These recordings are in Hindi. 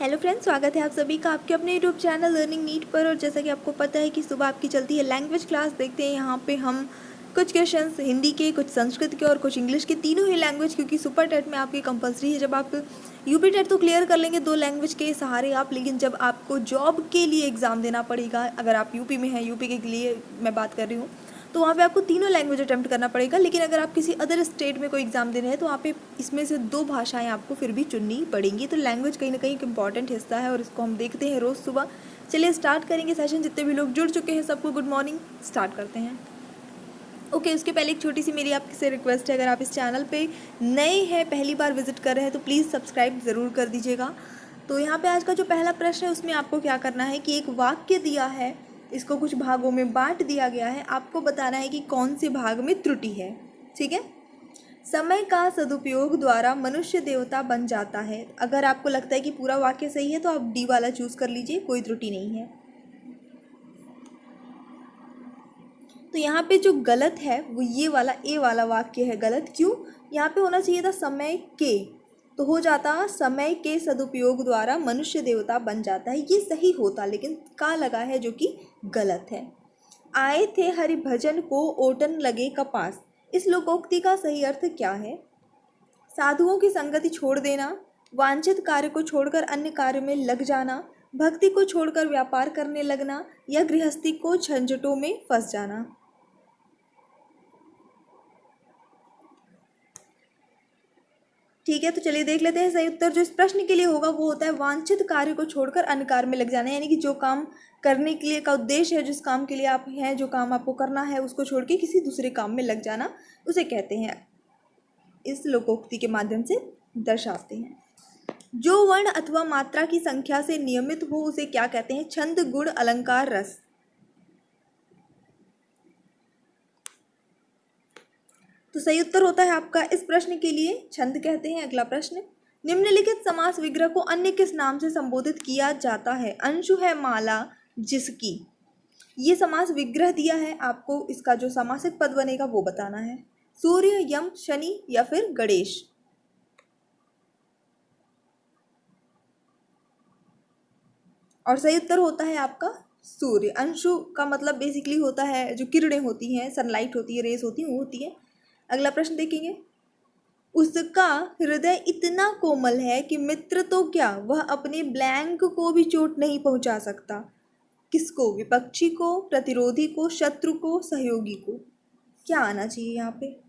हेलो फ्रेंड्स, स्वागत है आप सभी का आपके अपने यूट्यूब चैनल लर्निंग नीट पर। और जैसा कि आपको पता है कि सुबह आपकी चलती है लैंग्वेज क्लास। देखते हैं यहाँ पे हम कुछ क्वेश्चंस हिंदी के, कुछ संस्कृत के और कुछ इंग्लिश के, तीनों ही लैंग्वेज, क्योंकि सुपर टेट में आपकी कंपलसरी है। जब आप यूपी टेट तो क्लियर कर लेंगे दो लैंग्वेज के सहारे आप, लेकिन जब आपको जॉब के लिए एग्ज़ाम देना पड़ेगा, अगर आप यूपी में हैं, यूपी के लिए मैं बात कर रही हूँ, तो वहाँ पे आपको तीनों लैंग्वेज अटेम्प्ट करना पड़ेगा। लेकिन अगर आप किसी अदर स्टेट में कोई एग्ज़ाम दे रहे हैं तो वहाँ पे इसमें से दो भाषाएं आपको फिर भी चुननी पड़ेंगी। तो लैंग्वेज कहीं ना कहीं एक इंपॉर्टेंट हिस्सा है और इसको हम देखते हैं रोज़ सुबह। चलिए स्टार्ट करेंगे सेशन। जितने भी लोग जुड़ चुके हैं सबको गुड मॉर्निंग। स्टार्ट करते हैं। ओके, उसके पहले एक छोटी सी मेरी आपसे रिक्वेस्ट है, अगर आप इस चैनल पे नए हैं, पहली बार विजिट कर रहे हैं, तो प्लीज़ सब्सक्राइब ज़रूर कर दीजिएगा। तो यहाँ पे आज का जो पहला प्रश्न है उसमें आपको क्या करना है कि एक वाक्य दिया है, इसको कुछ भागों में बांट दिया गया है, आपको बताना है कि कौन से भाग में त्रुटि है। ठीक है। समय का सदुपयोग द्वारा मनुष्य देवता बन जाता है। अगर आपको लगता है कि पूरा वाक्य सही है तो आप डी वाला चूज़ कर लीजिए, कोई त्रुटि नहीं है। तो यहाँ पे जो गलत है वो ये वाला ए वाला वाक्य है गलत। क्यों? यहाँ पे होना चाहिए था समय के, तो हो जाता समय के सदुपयोग द्वारा मनुष्य देवता बन जाता है, ये सही होता, लेकिन का लगा है जो कि गलत है। आए थे हरि भजन को ओटन लगे कपास। इस लोकोक्ति का सही अर्थ क्या है? साधुओं की संगति छोड़ देना, वांछित कार्य को छोड़कर अन्य कार्य में लग जाना, भक्ति को छोड़कर व्यापार करने लगना, या गृहस्थी को झंझटों में फंस जाना। ठीक है, तो चलिए देख लेते हैं। सही उत्तर जो इस प्रश्न के लिए होगा वो होता है वांछित कार्य को छोड़कर अन्य कार्य में लग जाना। यानी कि जो काम करने के लिए का उद्देश्य है, जिस काम के लिए आप हैं, जो काम आपको करना है, उसको छोड़ के किसी दूसरे काम में लग जाना, उसे कहते हैं, इस लोकोक्ति के माध्यम से दर्शाते हैं। जो वर्ण अथवा मात्रा की संख्या से नियमित हो उसे क्या कहते हैं? छंद, गुण, अलंकार, रस। तो सही उत्तर होता है आपका इस प्रश्न के लिए छंद कहते हैं। अगला प्रश्न, निम्नलिखित समास विग्रह को अन्य किस नाम से संबोधित किया जाता है? अंशु है माला जिसकी। ये समास विग्रह दिया है आपको, इसका जो समासिक पद बनेगा वो बताना है। सूर्य, यम, शनि या फिर गणेश। और सही उत्तर होता है आपका सूर्य। अंशु का मतलब बेसिकली होता है जो किरणें होती हैं, सनलाइट होती है, रेस होती हैं, वो होती है। अगला प्रश्न देखेंगे, उसका हृदय इतना कोमल है कि मित्र तो क्या वह अपने ब्लैंक को भी चोट नहीं पहुंचा सकता। किसको? विपक्षी को, प्रतिरोधी को, शत्रु को, सहयोगी को। क्या आना चाहिए यहाँ पे?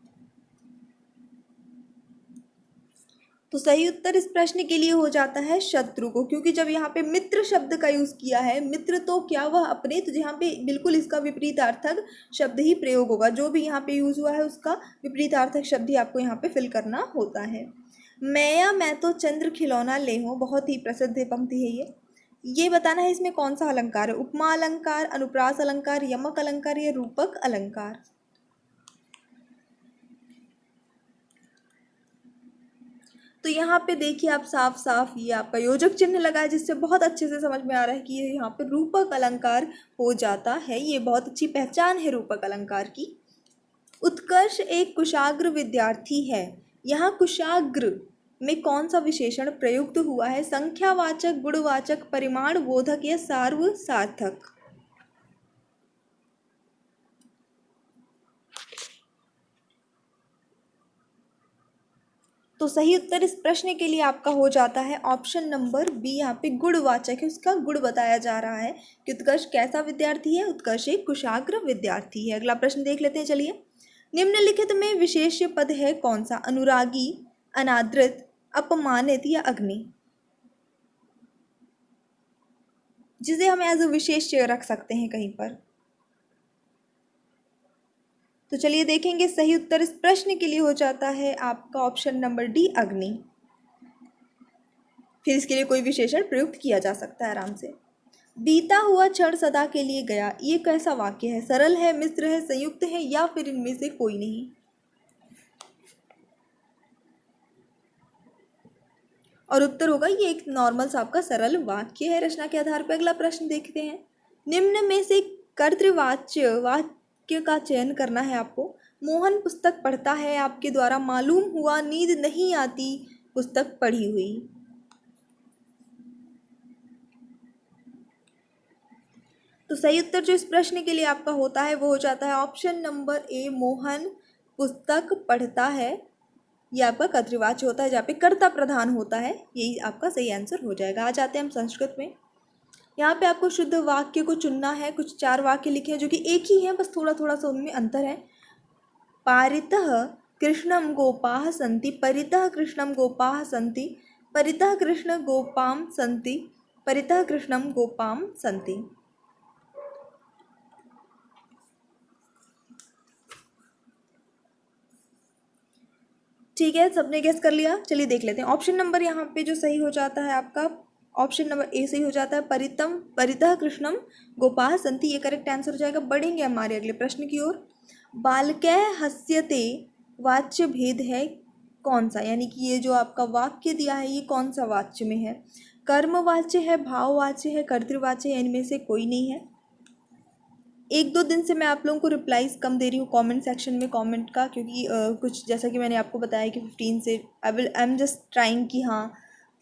तो सही उत्तर इस प्रश्न के लिए हो जाता है शत्रु को, क्योंकि जब यहाँ पे मित्र शब्द का यूज किया है, मित्र तो क्या वह अपने, तो यहाँ पे बिल्कुल इसका विपरीतार्थक शब्द ही प्रयोग होगा। जो भी यहाँ पे यूज हुआ है उसका विपरीतार्थक शब्द ही आपको यहाँ पे फिल करना होता है। मैं तो चंद्र खिलौना ले हूँ, बहुत ही प्रसिद्ध पंक्ति है ये बताना है इसमें कौन सा अलंकार है? उपमा अलंकार, अनुप्रास अलंकार, यमक अलंकार या रूपक अलंकार। तो यहाँ पे देखिए आप साफ साफ ये आपका योजक चिन्ह लगा है, जिससे बहुत अच्छे से समझ में आ रहा है कि ये यहाँ पे रूपक अलंकार हो जाता है। ये बहुत अच्छी पहचान है रूपक अलंकार की। उत्कर्ष एक कुशाग्र विद्यार्थी है। यहाँ कुशाग्र में कौन सा विशेषण प्रयुक्त हुआ है? संख्यावाचक, गुणवाचक, परिमाण बोधक या सार्व सार्थक। तो सही उत्तर इस प्रश्न के लिए आपका हो जाता है ऑप्शन नंबर बी। यहाँ पे गुणवाचक है, उसका गुण बताया जा रहा है कि उत्कर्ष कैसा विद्यार्थी है? उत्कर्ष एक कुशाग्र विद्यार्थी है। अगला प्रश्न देख लेते हैं। चलिए, निम्नलिखित में विशेष्य पद है कौन सा? अनुरागी, अनादृत, अपमानित या अग्नि, जिसे हम एज अ विशेष्य रख सकते हैं कहीं पर। तो चलिए देखेंगे, सही उत्तर इस प्रश्न के लिए हो जाता है आपका ऑप्शन नंबर डी, अग्नि। फिर इसके लिए कोई विशेषण प्रयुक्त किया जा सकता है आराम से। बीता हुआ क्षण सदा के लिए गया, ये कैसा वाक्य है? सरल है, मिश्र है, संयुक्त है या फिर इनमें से कोई नहीं। और उत्तर होगा ये एक नॉर्मल सा आपका सरल वाक्य है रचना के आधार पर। अगला प्रश्न देखते हैं, निम्न में से कर्तृवाच्य वाक्य का चयन करना है आपको। मोहन पुस्तक पढ़ता है, आपके द्वारा मालूम हुआ नींद नहीं आती, पुस्तक पढ़ी हुई। तो सही उत्तर जो इस प्रश्न के लिए आपका होता है वो हो जाता है ऑप्शन नंबर ए, मोहन पुस्तक पढ़ता है। ये आपका कर्तृवाच्य होता है जहाँ पे कर्ता प्रधान होता है, यही आपका सही आंसर हो जाएगा। आ जाते हैं हम संस्कृत में। यहाँ पे आपको शुद्ध वाक्य को चुनना है। कुछ 4 वाक्य लिखे हैं जो कि एक ही हैं, बस थोड़ा थोड़ा सा उनमें अंतर है। पारितः कृष्णं गोपाः सन्ति, परितः कृष्णं गोपाः सन्ति, परितः कृष्ण गोपां सन्ति, परितः कृष्णं गोपां सन्ति। ठीक है, सबने गेस कर लिया। चलिए देख लेते हैं। ऑप्शन नंबर यहाँ पे जो सही हो जाता है आपका, ऑप्शन नंबर ए सही हो जाता है, परितः कृष्णम गोपाः सन्ति, ये करेक्ट आंसर हो जाएगा। बढ़ेंगे हमारे अगले प्रश्न की ओर। बालकैः हस्यते वाच्य भेद है कौन सा, यानी कि ये जो आपका वाक्य दिया है ये कौन सा वाच्य में है। कर्मवाच्य है, भाववाच्य है, कर्तृवाच्य है, इनमें से कोई नहीं है। 1-2 दिन से मैं आप लोगों को रिप्लाईज कम दे रही हूँ कमेंट सेक्शन में कमेंट का, क्योंकि कुछ जैसा कि मैंने आपको बताया कि 15 से आई एम जस्ट ट्राइंग कि हाँ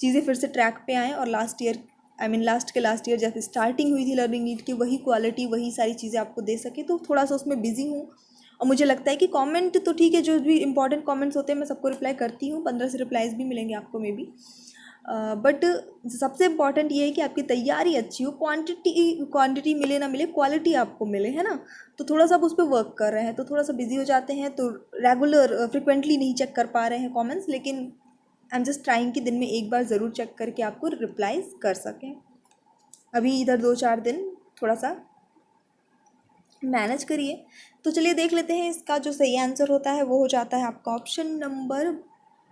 चीज़ें फिर से ट्रैक पे आएँ, और लास्ट ईयर लास्ट ईयर जैसे स्टार्टिंग हुई थी लर्निंग नीट की, वही क्वालिटी वही सारी चीज़ें आपको दे सके, तो थोड़ा सा उसमें बिजी हूँ। और मुझे लगता है कि कमेंट तो ठीक है, जो भी इंपॉर्टेंट कमेंट्स होते हैं मैं सबको रिप्लाई करती हूँ। 15 से रिप्लाईज भी मिलेंगे आपको मे बी। बट सबसे इम्पॉर्टेंट ये है कि आपकी तैयारी अच्छी हो, क्वांटिटी मिले ना मिले, क्वालिटी आपको मिले, है ना। तो थोड़ा सा आप उस पर वर्क कर रहे हैं, तो थोड़ा सा बिजी हो जाते हैं, तो रेगुलर फ्रिक्वेंटली नहीं चेक कर पा रहे हैं कमेंट्स, लेकिन आई एम जस्ट ट्राइंग कि दिन में एक बार ज़रूर चेक करके आपको रिप्लाईज कर सकें। अभी इधर 2-4 दिन थोड़ा सा मैनेज करिए। तो चलिए देख लेते हैं, इसका जो सही आंसर होता है वो हो जाता है आपका ऑप्शन नंबर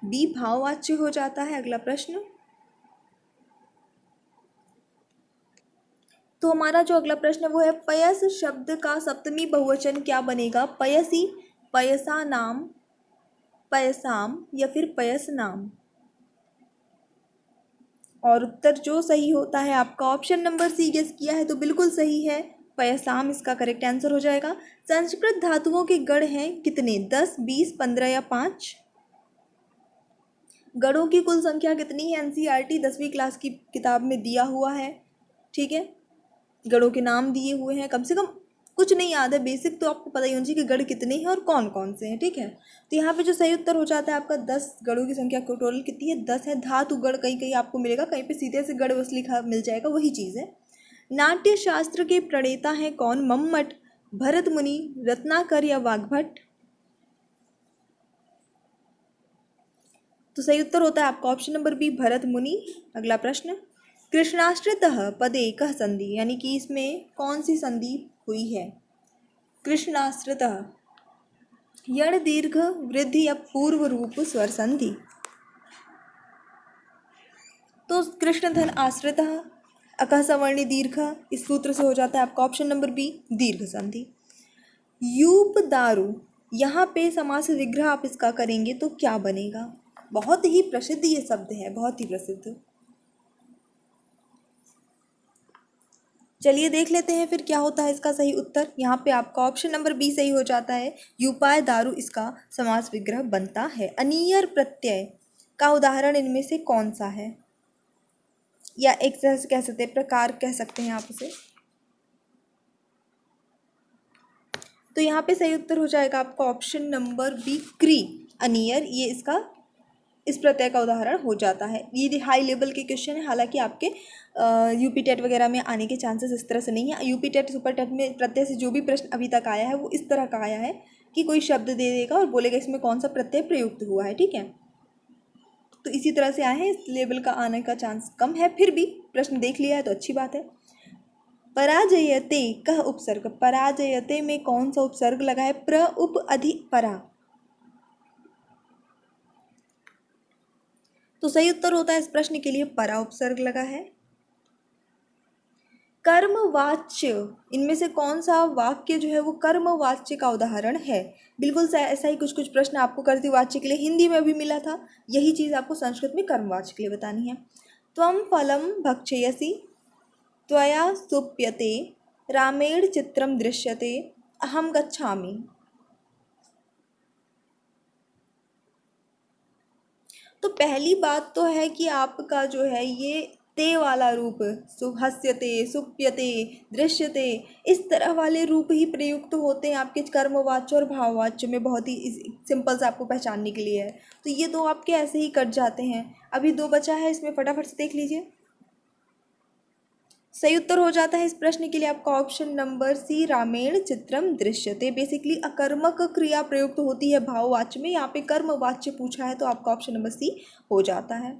बी, भाववाच्य हो जाता है। अगला प्रश्न। तो हमारा जो अगला प्रश्न है वो है, पयस शब्द का सप्तमी बहुवचन क्या बनेगा। पयसी, पयसा नाम, पयसाम या फिर पयस नाम। और उत्तर जो सही होता है आपका ऑप्शन नंबर सी गेस किया है तो बिल्कुल सही है, पयसाम इसका करेक्ट आंसर हो जाएगा। संस्कृत धातुओं के गण हैं कितने, 10, 20, 15 या 5। गणों की कुल संख्या कितनी है, एनसीईआरटी 10वीं क्लास की किताब में दिया हुआ है। ठीक है, गणों के नाम दिए हुए हैं, कम से कम कुछ नहीं याद है, बेसिक तो आपको पता ही होना चाहिए कि गण कितने हैं और कौन कौन से हैं। ठीक है, तो यहाँ पे जो सही उत्तर हो जाता है आपका 10। गणों की संख्या टोटल कितनी है, 10 है। धातु गण कहीं कहीं आपको मिलेगा, कहीं पे सीधे से गण बस लिखा मिल जाएगा, वही चीज़ है। नाट्य शास्त्र के प्रणेता हैं कौन, मम्मट, भरत मुनि, रत्नाकर या वाग्भट। तो सही उत्तर होता है आपका ऑप्शन नंबर बी, भरत मुनि। अगला प्रश्न। कृष्णाश्रितः पदे कह संधि, यानी कि इसमें कौन सी संधि हुई है। कृष्णाश्रितः, यण दीर्घ वृद्धि या पूर्व रूप स्वर संधि। तो कृष्ण धन आश्रितः, अकः सवर्णी दीर्घ, इस सूत्र से हो जाता है आपका ऑप्शन नंबर बी, दीर्घ संधि। यूप दारू, यहाँ पे समास विग्रह आप इसका करेंगे तो क्या बनेगा। बहुत ही प्रसिद्ध ये शब्द है, बहुत ही प्रसिद्ध। चलिए देख लेते हैं फिर क्या होता है इसका सही उत्तर। यहाँ पे आपका ऑप्शन नंबर बी सही हो जाता है, यूपाय दारू इसका समास विग्रह बनता है। अनियर प्रत्यय का उदाहरण इनमें से कौन सा है, या एक तरह से कह सकते हैं, प्रकार कह सकते हैं आप उसे। तो यहाँ पे सही उत्तर हो जाएगा आपका ऑप्शन नंबर बी, क्री, अनियर, ये इसका इस प्रत्यय का उदाहरण हो जाता है। ये हाई लेवल के क्वेश्चन है, हालांकि आपके यूपी टेट वगैरह में आने के चांसेस इस तरह से नहीं है। यूपी टेट सुपर टेट में प्रत्यय से जो भी प्रश्न अभी तक आया है वो इस तरह का आया है कि कोई शब्द दे देगा और बोलेगा इसमें कौन सा प्रत्यय प्रयुक्त हुआ है। ठीक है, तो इसी तरह से आए हैं, इस लेवल का आने का चांस कम है, फिर भी प्रश्न देख लिया है तो अच्छी बात है। पराजयते कह उपसर्ग, पराजयते में कौन सा उपसर्ग लगा है, प्र उप अधि परा। तो सही उत्तर होता है इस प्रश्न के लिए परा उपसर्ग लगा है। कर्मवाच्य, इनमें से कौन सा वाक्य जो है वो कर्मवाच्य का उदाहरण है। बिल्कुल ऐसा ही कुछ कुछ प्रश्न आपको कर्तृवाच्य के लिए हिंदी में भी मिला था, यही चीज़ आपको संस्कृत में कर्मवाच्य के लिए बतानी है। त्वं फलं भक्षयसि, त्वया सुप्यते, रामेण चित्रम दृश्यते, अहम गच्छामि। तो पहली बात तो है कि आपका जो है ये ते वाला रूप, सुहस्यते, सुप्यते, दृश्यते, इस तरह वाले रूप ही प्रयुक्त होते हैं आपके कर्मवाच्य और भाववाच्य में। बहुत ही सिंपल से आपको पहचानने के लिए है। तो ये दो आपके ऐसे ही कट जाते हैं। अभी दो बचा है, इसमें फटाफट से देख लीजिए। सही उत्तर हो जाता है इस प्रश्न के लिए आपका ऑप्शन नंबर सी, रामेण चित्रम दृश्यते। बेसिकली अकर्मक क्रिया प्रयुक्त होती है भाववाच्य में, यहाँ पे कर्मवाच्य पूछा है तो आपका ऑप्शन नंबर सी हो जाता है।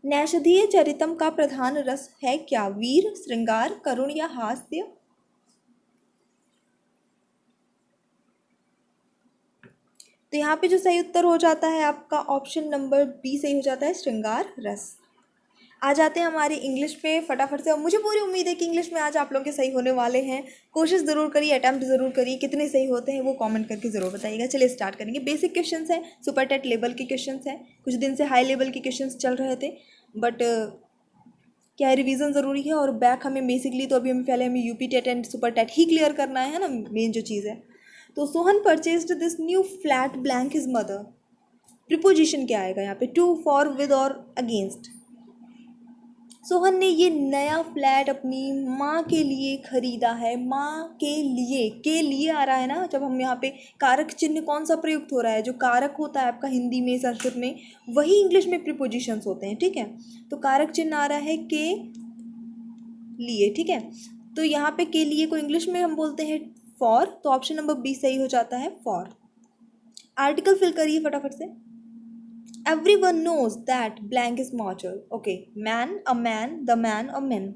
नैषधीय चरितम का प्रधान रस है क्या? वीर, श्रृंगार, करुण या हास्य? तो यहाँ पे जो सही उत्तर हो जाता है आपका ऑप्शन नंबर बी सही हो जाता है, श्रृंगार रस। आ जाते हैं हमारी इंग्लिश पे फटाफट से। और मुझे पूरी उम्मीद है कि इंग्लिश में आज आप लोग के सही होने वाले हैं। कोशिश ज़रूर करिए, अटैम्प्ट ज़रूर करिए। कितने सही होते हैं वो कमेंट करके ज़रूर बताइएगा। चलिए स्टार्ट करेंगे। बेसिक क्वेश्चंस हैं, सुपर टेट लेवल के क्वेश्चंस हैं। कुछ दिन से हाई लेवल के क्वेश्चंस चल रहे थे, बट क्या है, रिवीजन ज़रूरी है। और बैक हमें बेसिकली तो अभी हमें पहले हमें UP TET and super TET ही क्लियर करना है ना, मेन जो चीज़ है। तो Sohan purchased this new flat blank his mother. Preposition क्या आएगा यहाँ पे? To, for, with or against. Sohan ने ये नया फ्लैट अपनी माँ के लिए खरीदा है। माँ के लिए आ रहा है ना, जब हम यहाँ पे कारक चिन्ह कौन सा प्रयुक्त हो रहा है? जो कारक होता है आपका हिंदी में, संस्कृत में, वही इंग्लिश में प्रीपोजिशंस होते हैं, ठीक है। तो कारक चिन्ह आ रहा है के लिए, ठीक है। तो यहाँ पे के लिए को इंग्लिश में हम बोलते हैं फॉर, तो ऑप्शन नंबर बी सही हो जाता है, फॉर। आर्टिकल फिल करिए फटाफट से। Everyone knows that blank is mortal. Okay, man, a man, the man, a man.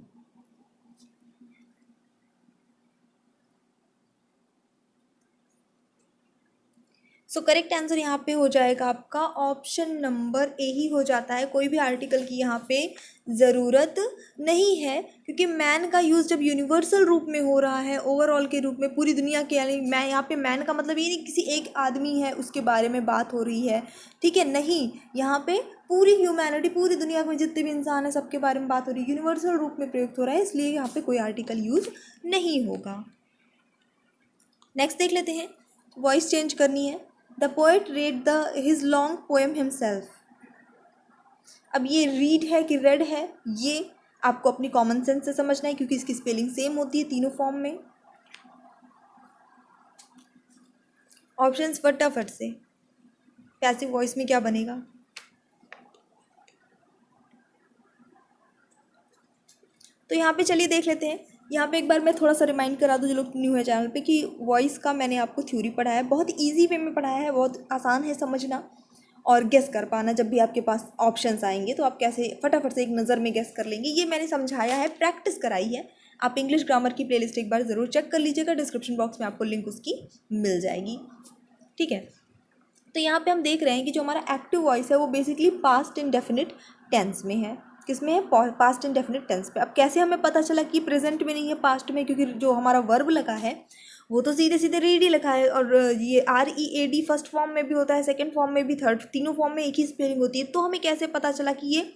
So correct answer यहाँ पे हो जाएगा आपका ऑप्शन नंबर ए ही हो जाता है। कोई भी आर्टिकल की यहाँ पे ज़रूरत नहीं है, क्योंकि मैन का यूज़ जब यूनिवर्सल रूप में हो रहा है, ओवरऑल के रूप में, पूरी दुनिया के, यानी मैं यहाँ पे मैन का मतलब ये नहीं किसी एक आदमी है उसके बारे में बात हो रही है, ठीक है, नहीं। यहाँ पे पूरी ह्यूमैनिटी, पूरी दुनिया में जितने भी इंसान हैं सबके बारे में बात हो रही है, यूनिवर्सल रूप में प्रयुक्त हो रहा है, इसलिए यहाँ पे कोई आर्टिकल यूज नहीं होगा। नेक्स्ट देख लेते हैं। वॉइस चेंज करनी है। The poet read his long poem himself. अब ये रीड है कि रेड है, ये आपको अपनी कॉमन सेंस से समझना है, क्योंकि इसकी स्पेलिंग सेम होती है तीनों फॉर्म में। ऑप्शंस फटाफट से। पैसिव वॉइस में क्या बनेगा? तो यहाँ पे चलिए देख लेते हैं। यहाँ पे एक बार मैं थोड़ा सा रिमाइंड करा दूँ जो लोग न्यू है चैनल पे, कि वॉइस का मैंने आपको थ्योरी पढ़ाया है, बहुत ईजी वे में पढ़ाया है, बहुत आसान है समझना और गेस कर पाना। जब भी आपके पास ऑप्शंस आएंगे तो आप कैसे फटाफट से एक नज़र में गेस कर लेंगे, ये मैंने समझाया है, प्रैक्टिस कराई है। आप इंग्लिश ग्रामर की प्लेलिस्ट एक बार ज़रूर चेक कर लीजिएगा, डिस्क्रिप्शन बॉक्स में आपको लिंक उसकी मिल जाएगी, ठीक है। तो यहाँ पे हम देख रहे हैं कि जो हमारा एक्टिव वॉइस है वो बेसिकली पास्ट इंडेफिनिट टेंस में है। किसमें है? पास्ट इंडेफिनिट टेंस पे। अब कैसे हमें पता चला कि प्रेजेंट में नहीं है, पास्ट में? क्योंकि जो हमारा वर्ब लगा है वो तो सीधे सीधे रीड ही लिखा है, और ये READ फर्स्ट फॉर्म में भी होता है, सेकंड फॉर्म में भी, थर्ड, तीनों फॉर्म में एक ही स्पेलिंग होती है। तो हमें कैसे पता चला कि ये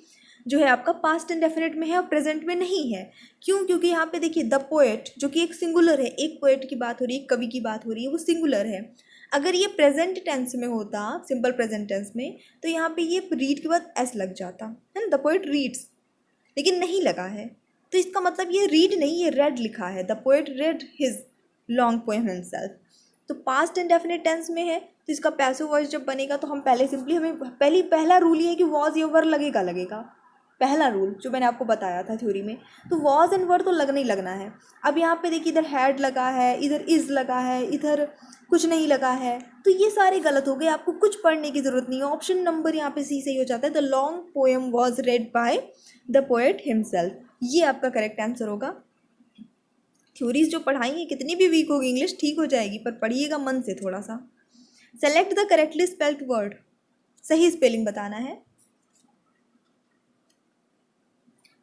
जो है आपका पास्ट इंडेफिनिट में है और प्रेजेंट में नहीं है? क्यों? क्योंकि यहाँ पे देखिए द पोएट, जो कि एक सिंगुलर है, एक पोएट की बात हो रही है, एक कवि की बात हो रही है, वो सिंगुलर है। अगर ये प्रेजेंट टेंस में होता, सिंपल प्रेजेंट टेंस में, तो यहाँ पे ये रीड के बाद एस लग जाता है ना, द पोएट रीड्स, लेकिन नहीं लगा है। तो इसका मतलब ये रीड नहीं, ये रेड लिखा है, the poet read his long poem himself. तो पास्ट इंडेफिनिट टेंस में है, तो इसका पैसिव वॉइस जब बनेगा तो हम पहले सिंपली, हमें पहला रूल ये है कि वॉज या वर लगेगा, पहला रूल जो मैंने आपको बताया था थ्योरी में। तो वॉज एंड वर तो लगना ही लगना है। अब यहाँ पे देखिए, इधर हैड लगा है, इधर इज़ लगा है, इधर कुछ नहीं लगा है, तो ये सारे गलत हो गए, आपको कुछ पढ़ने की ज़रूरत नहीं है। ऑप्शन नंबर यहाँ पे सी सही हो जाता है, the long poem was red by the poet himself, ये आपका करेक्ट आंसर होगा। थ्योरीज जो पढ़ाई है कितनी भी वीक होगी, इंग्लिश ठीक हो जाएगी, पर पढ़िएगा मन से थोड़ा सा। Select the correctly spelled word, सही स्पेलिंग बताना है।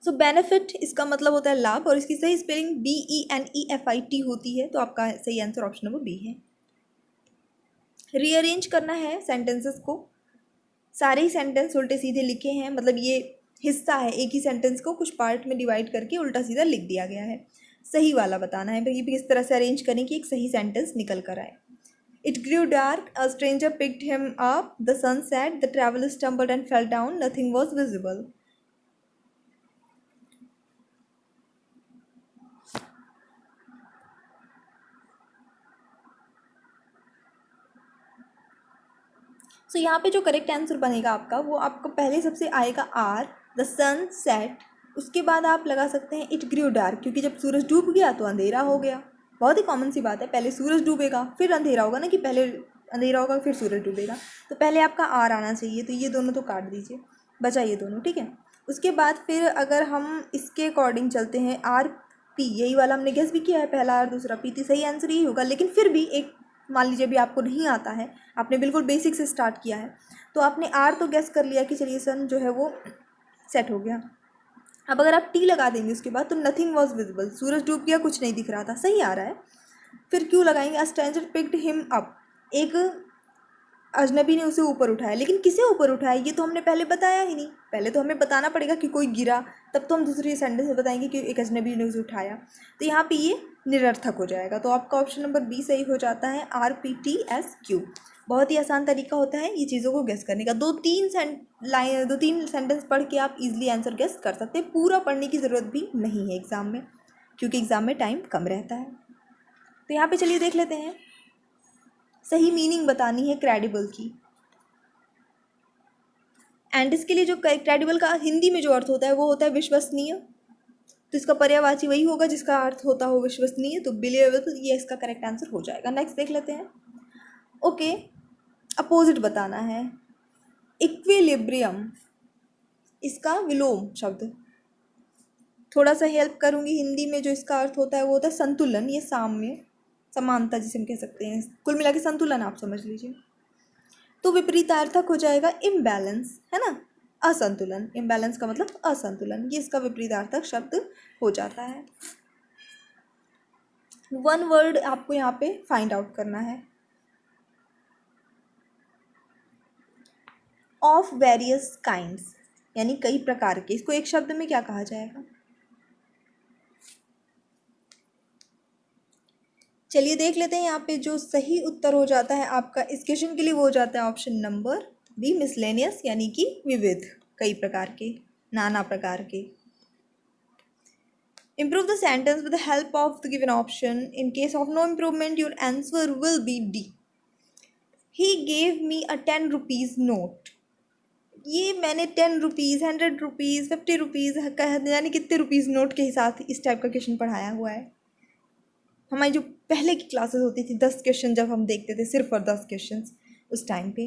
सो बेनिफिट इसका मतलब होता है लाभ, और इसकी सही स्पेलिंग BENEFIT होती है, तो आपका सही आंसर ऑप्शन नंबर बी है। रीअरेंज करना है सेंटेंसेस को, सारे ही सेंटेंस उल्टे सीधे लिखे हैं, मतलब ये हिस्सा है एक ही सेंटेंस को कुछ पार्ट में डिवाइड करके उल्टा सीधा लिख दिया गया है। सही वाला बताना है, भाई किस तरह से अरेंज करें कि एक सही सेंटेंस निकल कर आए। It grew dark, a stranger picked him up, the sun set, the traveller stumbled and fell down, nothing was visible. So यहाँ पे जो करेक्ट आंसर बनेगा आपका, वो आपको पहले सबसे आएगा आर, द सन सेट। उसके बाद आप लगा सकते हैं इट ग्रू डार्क, क्योंकि जब सूरज डूब गया तो अंधेरा हो गया। बहुत ही कॉमन सी बात है, पहले सूरज डूबेगा फिर अंधेरा होगा ना, कि पहले अंधेरा होगा फिर सूरज डूबेगा। तो पहले आपका आर आना चाहिए, तो ये दोनों तो काट दीजिए, बचा ये दोनों, ठीक है। उसके बाद फिर अगर हम इसके अकॉर्डिंग चलते हैं, आर पी, यही वाला हमने गेस भी किया है, पहला आर दूसरा पी, तो सही आंसर यही होगा। लेकिन फिर भी एक, मान लीजिए भी आपको नहीं आता है, आपने बिल्कुल बेसिक से स्टार्ट किया है, तो आपने आर तो गेस कर लिया कि चलिए सन जो है वो सेट हो गया। अब अगर आप टी लगा देंगे उसके बाद, तो नथिंग वॉज विजिबल, सूरज डूब गया, कुछ नहीं दिख रहा था, सही आ रहा है। फिर क्यों लगाएंगे, अ स्ट्रेंजर पिक्ड हिम अप, एक अजनबी ने उसे ऊपर उठाया। लेकिन किसे ऊपर उठाया, ये तो हमने पहले बताया ही नहीं। पहले तो हमें बताना पड़ेगा कि कोई गिरा, तब तो हम दूसरी सेंटेंस में बताएंगे कि एक अजनबी ने उसे उठाया। तो यहाँ पे ये निरर्थक हो जाएगा। तो आपका ऑप्शन नंबर बी सही हो जाता है, RPTSQ। बहुत ही आसान तरीका होता है ये चीज़ों को गेस करने का। दो तीन सेंटेंस पढ़ के आप इजीली आंसर गेस कर सकते हैं। पूरा पढ़ने की ज़रूरत भी नहीं है एग्ज़ाम में, क्योंकि एग्ज़ाम में टाइम कम रहता है। तो यहाँ पे चलिए देख लेते हैं, सही मीनिंग बतानी है क्रेडिबल की। एंड इसके लिए जो क्रेडिबल का हिंदी में जो अर्थ होता है वो होता है विश्वसनीय। तो इसका पर्यायवाची वही होगा जिसका अर्थ होता हो विश्वसनीय, तो बिलीवेबल ये इसका करेक्ट आंसर हो जाएगा। नेक्स्ट देख लेते हैं। ओके, अपोजिट बताना है। इक्विलिब्रियम, इसका विलोम शब्द, थोड़ा सा हेल्प करूंगी। हिंदी में जो इसका अर्थ होता है वो होता है संतुलन, ये साम्य, समानता जिसे हम कह सकते हैं। कुल मिला के संतुलन आप समझ लीजिए। तो विपरीतार्थक हो जाएगा इम्बैलेंस, है ना, असंतुलन। इम्बैलेंस का मतलब असंतुलन, ये इसका विपरीतार्थक शब्द हो जाता है। वन वर्ड आपको यहाँ पे फाइंड आउट करना है। ऑफ वेरियस काइंड्स, यानी कई प्रकार के, इसको एक शब्द में क्या कहा जाएगा। चलिए देख लेते हैं। यहाँ पे जो सही उत्तर हो जाता है आपका इस क्वेश्चन के लिए वो हो जाता है ऑप्शन नंबर बी, मिसलेनियस, यानी कि विविध, कई प्रकार के, नाना प्रकार के। Improve the sentence with the help of the given option. In case of no improvement, your answer will be D. He gave me a 10 rupees note. ये मैंने 10 रुपीज़, 100 रुपीज़, 50 रुपीज़, यानी कितने रुपीज़ नोट के हिसाब इस टाइप का क्वेश्चन पढ़ाया हुआ है। हमारी जो पहले की क्लासेस होती थी 10 क्वेश्चन जब हम देखते थे, सिर्फ और 10 क्वेश्चन उस टाइम पे।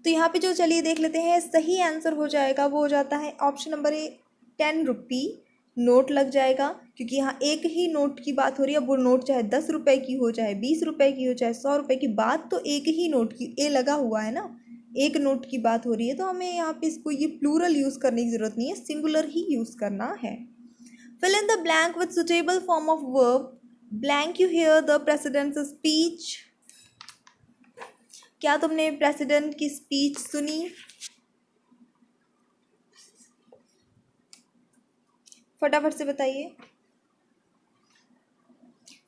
तो यहाँ पे जो, चलिए देख लेते हैं, सही आंसर हो जाएगा वो हो जाता है option number A, 10 rupee note लग जाएगा, क्योंकि यहाँ एक ही नोट की बात हो रही है। अब वो नोट चाहे 10 रुपये की हो, चाहे 20 रुपये की हो, चाहे 100 रुपये की, बात तो एक ही नोट की, ए लगा हुआ है ना, एक नोट की बात हो रही है। तो हमें यहाँ पे इसको ये प्लूरल यूज़ करने की ज़रूरत नहीं है, सिंगुलर ही यूज़ करना है। Fill in the blank with suitable form of verb. Blank you hear the president's speech. क्या तुमने प्रेसिडेंट की स्पीच सुनी? फटाफट से बताइए।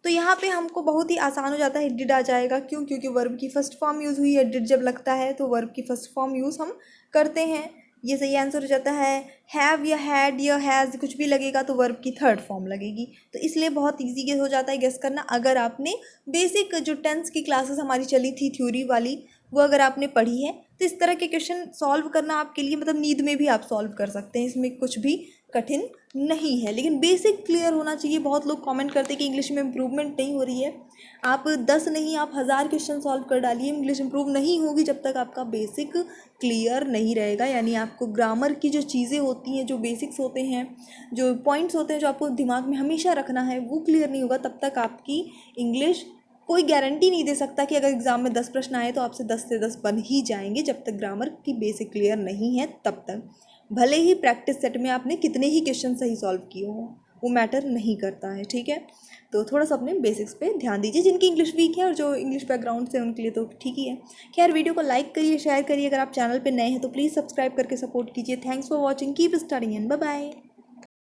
तो यहाँ पे हमको बहुत ही आसान हो जाता है, डिड आ जाएगा। क्यों? क्योंकि वर्ब की फर्स्ट फॉर्म यूज़ हुई है। डिड जब लगता है तो वर्ब की फर्स्ट फॉर्म यूज़ हम करते हैं। ये सही आंसर हो जाता है। हैव या हैड या हैज़ कुछ भी लगेगा तो वर्ब की थर्ड फॉर्म लगेगी। तो इसलिए बहुत ईजी हो जाता है गेस करना। अगर आपने बेसिक जो टेंस की क्लासेस हमारी चली थी थ्योरी वाली, वो अगर आपने पढ़ी है, तो इस तरह के क्वेश्चन सॉल्व करना आपके लिए, मतलब नींद में भी आप सॉल्व कर सकते हैं, इसमें कुछ भी कठिन नहीं है। लेकिन बेसिक क्लियर होना चाहिए। बहुत लोग कमेंट करते हैं कि इंग्लिश में इम्प्रूवमेंट नहीं हो रही है। आप 10 नहीं, आप 1000 क्वेश्चन सॉल्व कर डालिए, इंग्लिश इम्प्रूव नहीं होगी जब तक आपका बेसिक क्लियर नहीं रहेगा। यानी आपको ग्रामर की जो चीज़ें होती हैं, जो बेसिक्स होते हैं, जो पॉइंट्स होते हैं, जो आपको दिमाग में हमेशा रखना है, वो क्लियर नहीं होगा, तब तक आपकी इंग्लिश, कोई गारंटी नहीं दे सकता कि अगर एग्ज़ाम में 10 प्रश्न आए तो आपसे 10 से 10 बन ही जाएंगे। जब तक ग्रामर की बेसिक क्लियर नहीं है तब तक, भले ही प्रैक्टिस सेट में आपने कितने ही क्वेश्चन सही सॉल्व किए हो, वो मैटर नहीं करता है। ठीक है, तो थोड़ा सा अपने बेसिक्स पे ध्यान दीजिए। जिनकी इंग्लिश वीक है और जो इंग्लिश बैकग्राउंड से, उनके लिए तो ठीक ही है। खैर, वीडियो को लाइक करिए, शेयर करिए। अगर आप चैनल पे नए हैं तो प्लीज़ सब्सक्राइब करके सपोर्ट कीजिए। Thanks for watching, keep studying and bye bye.